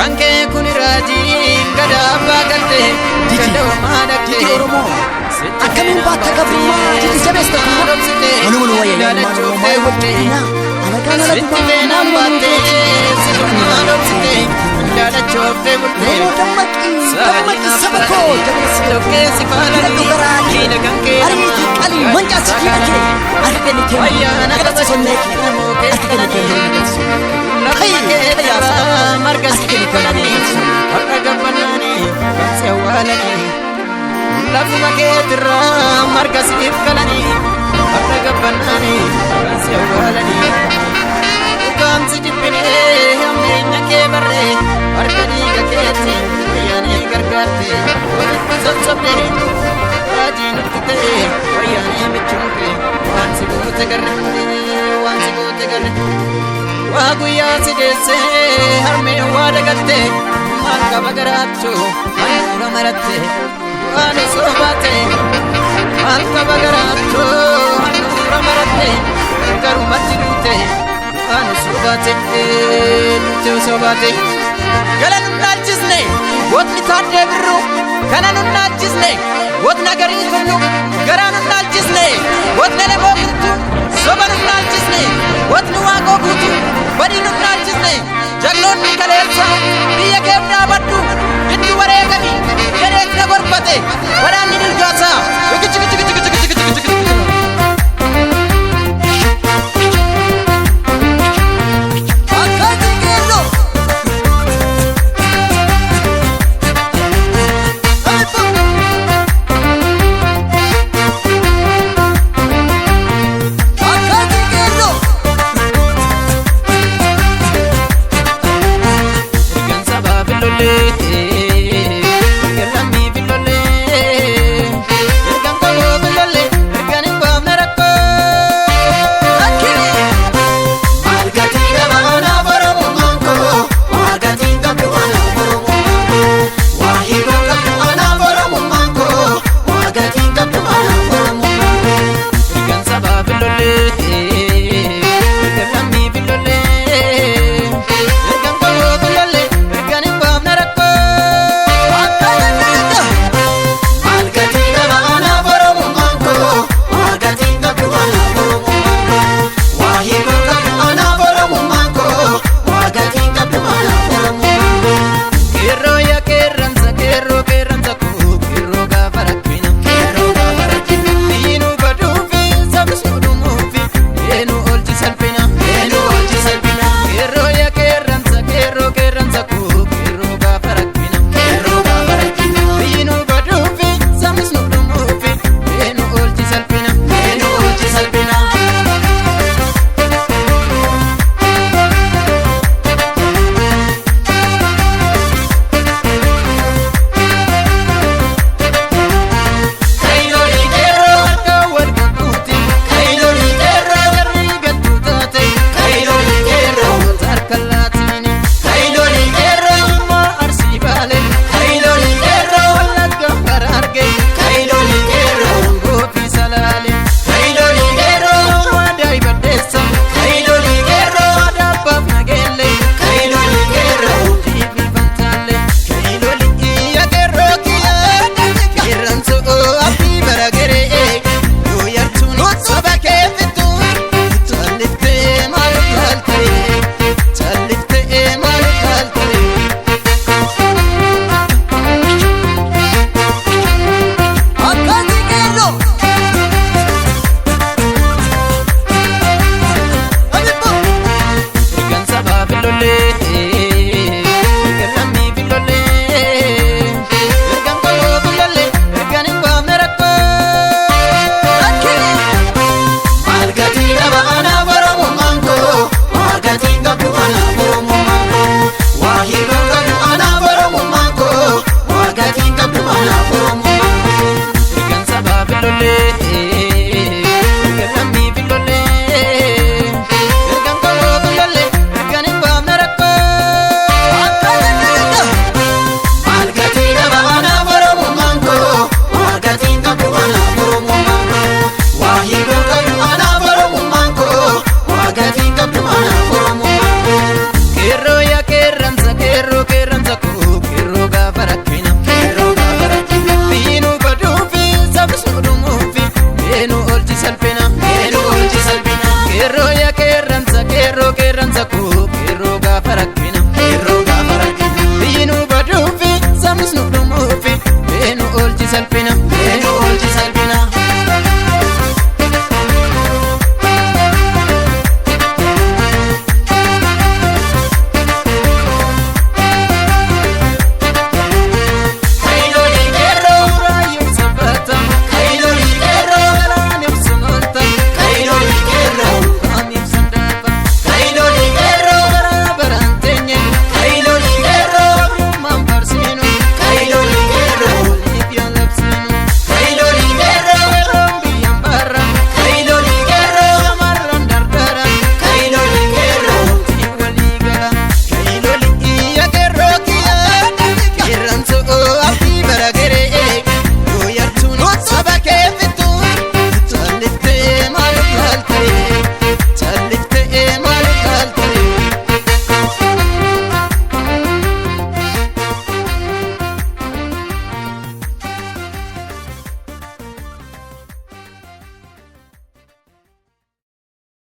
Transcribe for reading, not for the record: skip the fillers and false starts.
Kanke kun raji gada bagate gada madate oromo akamin batta gafuma titi jabesta wanu wanu waye na mai wajina alakana la kuma na batte siduna dopsite dada chofte butte tamaki sabako jabesloke sifala ni kanke ari kali manja sikike akene ke ayana la sonneki akene ke ya margas kalani akagabanani sewalani lafu maketra margas kalani akagabanani sewalani ukam sijipine amenya ke barre arkani gaketi yani gargarte sabsabe rajin kite yani michunke wansi bote garre waguya sidese harme wadagatte manka bagaracho manura maratte wane sobate manka bagaracho manura maratte garu matirute wane sobate te sobate galan najisne wot ni tadde birru kanan najisne wot nagari tunu garan najisne wot nele bogtu soban najisne wot nu wago gutu badi nu najisne jaglon kalesa biya gebda baddu indu waregami gerek na gorbate wadan ni gasa